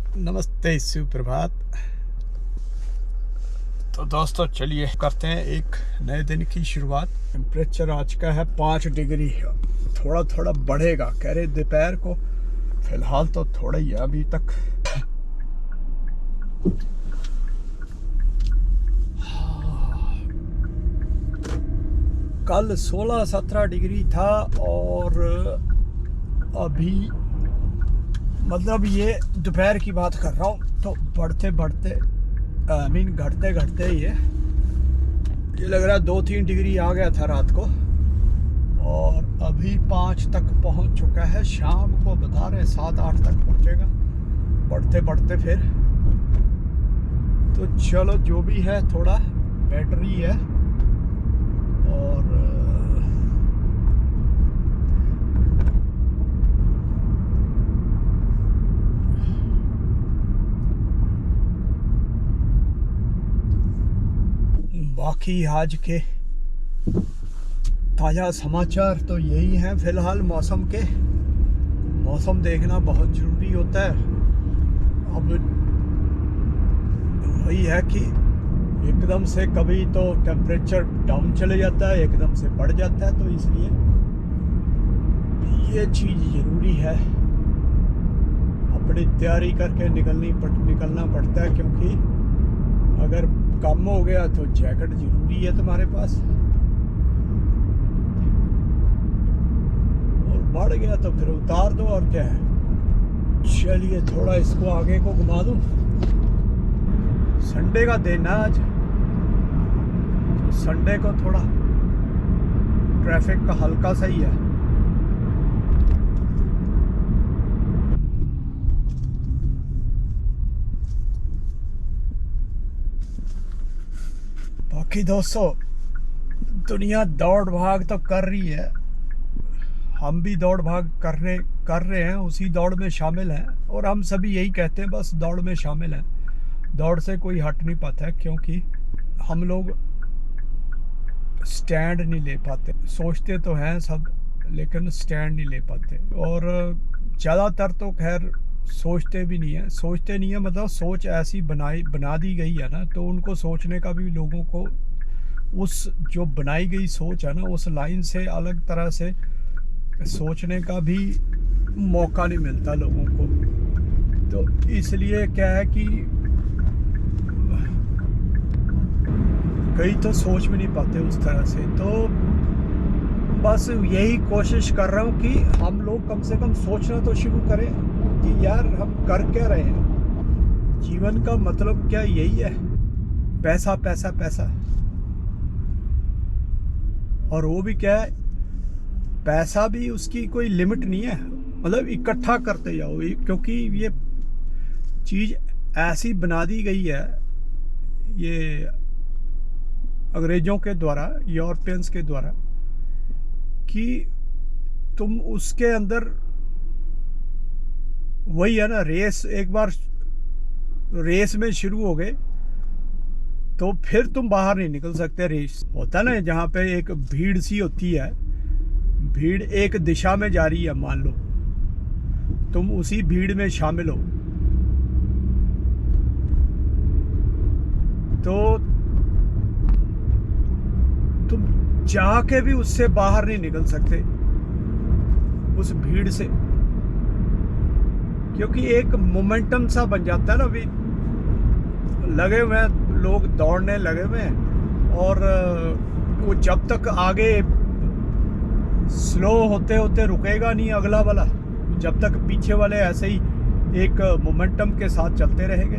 नमस्ते, सुप्रभात। तो दोस्तों चलिए करते हैं एक नए दिन की शुरुआत। टेम्परेचर आज का है 5 डिग्री। थोड़ा थोड़ा बढ़ेगा कह रहे दोपहर को। फिलहाल तो थोड़ा ही है अभी तक। कल 16-17 डिग्री था और अभी मतलब ये दोपहर की बात कर रहा हूँ तो बढ़ते बढ़ते आई मीन घटते घटते ये लग रहा है 2-3 डिग्री आ गया था रात को और अभी 5 तक पहुंच चुका है। शाम को बता रहे 7-8 तक पहुंचेगा बढ़ते बढ़ते फिर। तो चलो जो भी है थोड़ा बेटर ही है। और बाकी आज के ताज़ा समाचार तो यही हैं फिलहाल मौसम के। मौसम देखना बहुत ज़रूरी होता है। अब वही है कि एकदम से कभी तो टेम्परेचर डाउन चले जाता है, एकदम से बढ़ जाता है, तो इसलिए ये चीज़ ज़रूरी है। अपनी तैयारी करके निकलना पड़ता है, क्योंकि अगर कम हो गया तो जैकेट ज़रूरी है तुम्हारे पास, और बढ़ गया तो फिर उतार दो। और क्या है, चलिए थोड़ा इसको आगे को घुमा दूं। संडे का दिन है आज, तो संडे को थोड़ा ट्रैफिक का हल्का सही है। बाकी दोस्तों दुनिया दौड़ भाग तो कर रही है, हम भी दौड़ भाग कर रहे हैं, उसी दौड़ में शामिल हैं। और हम सभी यही कहते हैं बस दौड़ में शामिल हैं। दौड़ से कोई हट नहीं पाता है, क्योंकि हम लोग स्टैंड नहीं ले पाते। सोचते तो हैं सब, लेकिन स्टैंड नहीं ले पाते। और ज़्यादातर तो खैर सोचते नहीं है, मतलब सोच ऐसी बना दी गई है ना, तो उनको सोचने का भी लोगों को उस जो बनाई गई सोच है ना, उस लाइन से अलग तरह से सोचने का भी मौका नहीं मिलता लोगों को। तो इसलिए क्या है कि कई तो सोच भी नहीं पाते उस तरह से। तो बस यही कोशिश कर रहा हूँ कि हम लोग कम से कम सोचना तो शुरू करें कि यार हम कर क्या रहे हैं। जीवन का मतलब क्या यही है, पैसा पैसा पैसा। और वो भी क्या है, पैसा भी उसकी कोई लिमिट नहीं है, मतलब इकट्ठा करते जाओ, क्योंकि ये चीज़ ऐसी बना दी गई है ये अंग्रेज़ों के द्वारा, यूरोपियंस के द्वारा, कि तुम उसके अंदर वही है ना, रेस। एक बार रेस में शुरू हो गए तो फिर तुम बाहर नहीं निकल सकते। रेस होता ना जहाँ पे एक भीड़ सी होती है, भीड़ एक दिशा में जा रही है, मान लो तुम उसी भीड़ में शामिल हो, तो तुम चाह के भी उससे बाहर नहीं निकल सकते, उस भीड़ से। क्योंकि एक मोमेंटम सा बन जाता है ना, अभी लगे हुए हैं लोग, दौड़ने लगे हुए हैं, और वो जब तक आगे स्लो होते होते रुकेगा नहीं अगला वाला, जब तक पीछे वाले ऐसे ही एक मोमेंटम के साथ चलते रहेंगे,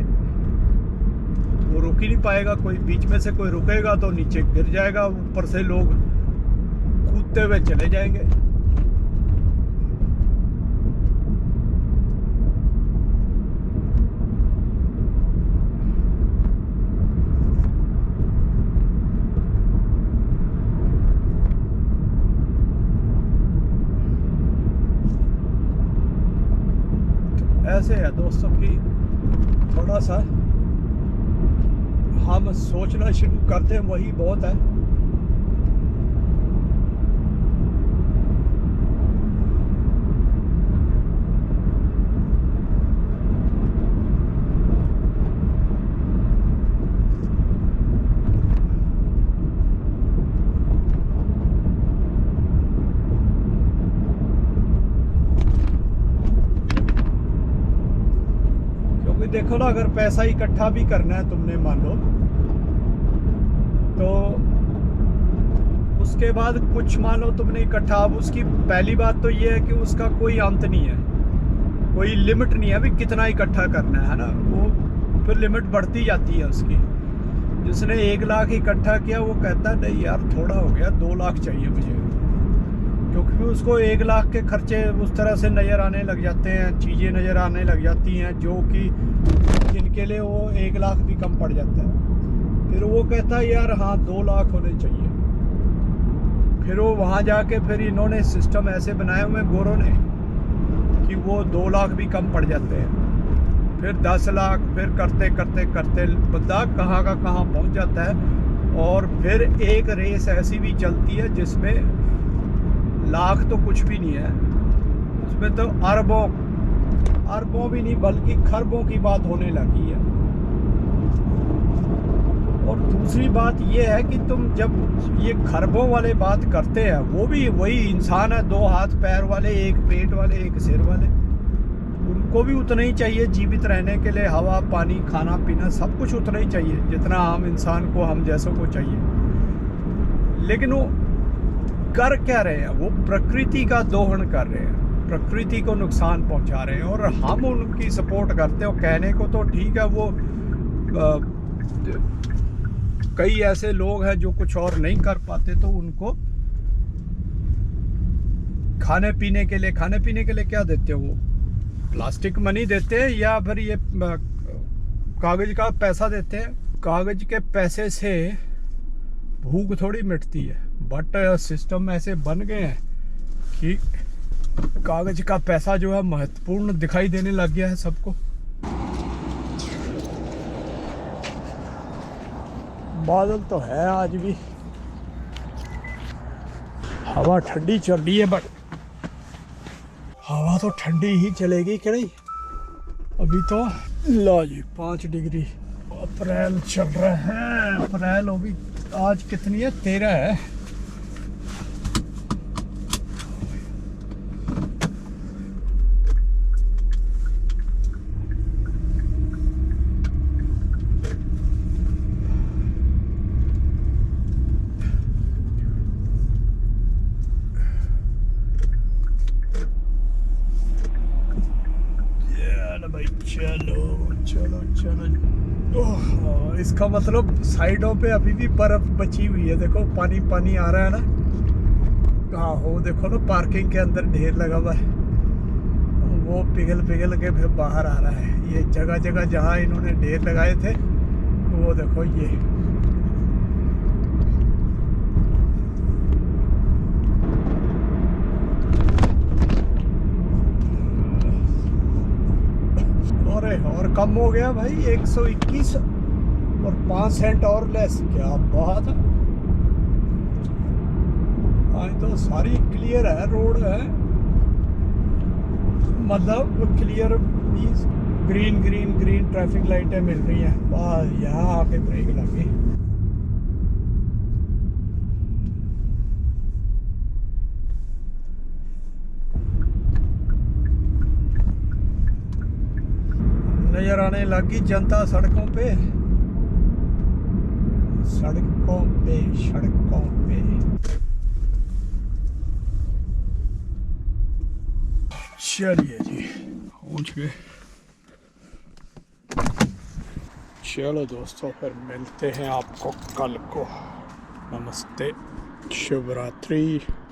वो रुक ही नहीं पाएगा। कोई बीच में से कोई रुकेगा तो नीचे गिर जाएगा, ऊपर से लोग कूदते हुए चले जाएंगे। ऐसे है दोस्तों कि थोड़ा सा हम सोचना शुरू करते हैं, वही बहुत है। देखो ना, अगर पैसा इकट्ठा भी करना है तुमने, मान लो, तो उसके बाद कुछ मान लो तुमने इकट्ठा, अब उसकी पहली बात तो ये है कि उसका कोई अंत नहीं है, कोई लिमिट नहीं है अभी कितना इकट्ठा करना है ना, वो फिर लिमिट बढ़ती जाती है उसकी। जिसने 1 लाख इकट्ठा किया वो कहता नहीं यार थोड़ा हो गया, 2 लाख चाहिए मुझे, क्योंकि उसको 1 लाख के खर्चे उस तरह से नज़र आने लग जाते हैं, चीज़ें नज़र आने लग जाती हैं जो कि जिनके लिए वो 1 लाख भी कम पड़ जाता है। फिर वो कहता है यार हाँ 2 लाख होने चाहिए। फिर वो वहाँ जाके फिर इन्होंने सिस्टम ऐसे बनाए हुए गोरों ने कि वो 2 लाख भी कम पड़ जाते हैं, फिर 10 लाख, फिर करते करते करते बंदा कहाँ का कहाँ पहुँच जाता है। और फिर एक रेस ऐसी भी चलती है जिसमें लाख तो कुछ भी नहीं है, उसमें तो अरबों भी नहीं बल्कि खरबों की बात होने लगी है। और दूसरी बात यह है कि तुम जब ये खरबों वाले बात करते हैं, वो भी वही इंसान है, 2 हाथ पैर वाले, 1 पेट वाले, 1 सिर वाले, उनको भी उतना ही चाहिए जीवित रहने के लिए, हवा पानी खाना पीना सब कुछ उतना ही चाहिए जितना आम इंसान को, हम जैसों को चाहिए। लेकिन वो कर क्या रहे हैं, वो प्रकृति का दोहन कर रहे हैं, प्रकृति को नुकसान पहुंचा रहे हैं, और हम उनकी सपोर्ट करते हो। कहने को तो ठीक है, वो कई ऐसे लोग हैं जो कुछ और नहीं कर पाते, तो उनको खाने पीने के लिए क्या देते हो, वो प्लास्टिक मनी देते हैं या फिर ये कागज का पैसा देते हैं। कागज के पैसे से भूख थोड़ी मिटती है, बट सिस्टम ऐसे बन गए हैं कि कागज का पैसा जो है महत्वपूर्ण दिखाई देने लग गया है सबको। बादल तो है आज भी, हवा ठंडी चल रही है, बट हवा तो ठंडी ही चलेगी कि नहीं। अभी तो लो जी 5 डिग्री, अप्रैल चल रहा है, अप्रैल अभी आज कितनी है, 13 है। चलो चलो चलो, ओह, इसका मतलब साइडों पे अभी भी बर्फ बची हुई है। देखो पानी पानी आ रहा है ना, हाँ हो देखो ना, पार्किंग के अंदर ढेर लगा हुआ है, वो पिघल पिघल के फिर बाहर आ रहा है। ये जगह जगह जहाँ इन्होंने ढेर लगाए थे, वो देखो ये और कम हो गया भाई, 121 और 5 सेंट और लेस, क्या बात है। आज तो सारी क्लियर है, रोड है, मतलब clear means green green green traffic लाइटें मिल रही हैं। बस यहाँ आके ब्रेक लगी। नजर आने लगी जनता सड़कों पे, सड़कों पे, सड़कों पे। चलिए जी पहुंच गए। चलो दोस्तों, फिर मिलते हैं आपको कल को। नमस्ते, शुभ रात्रि।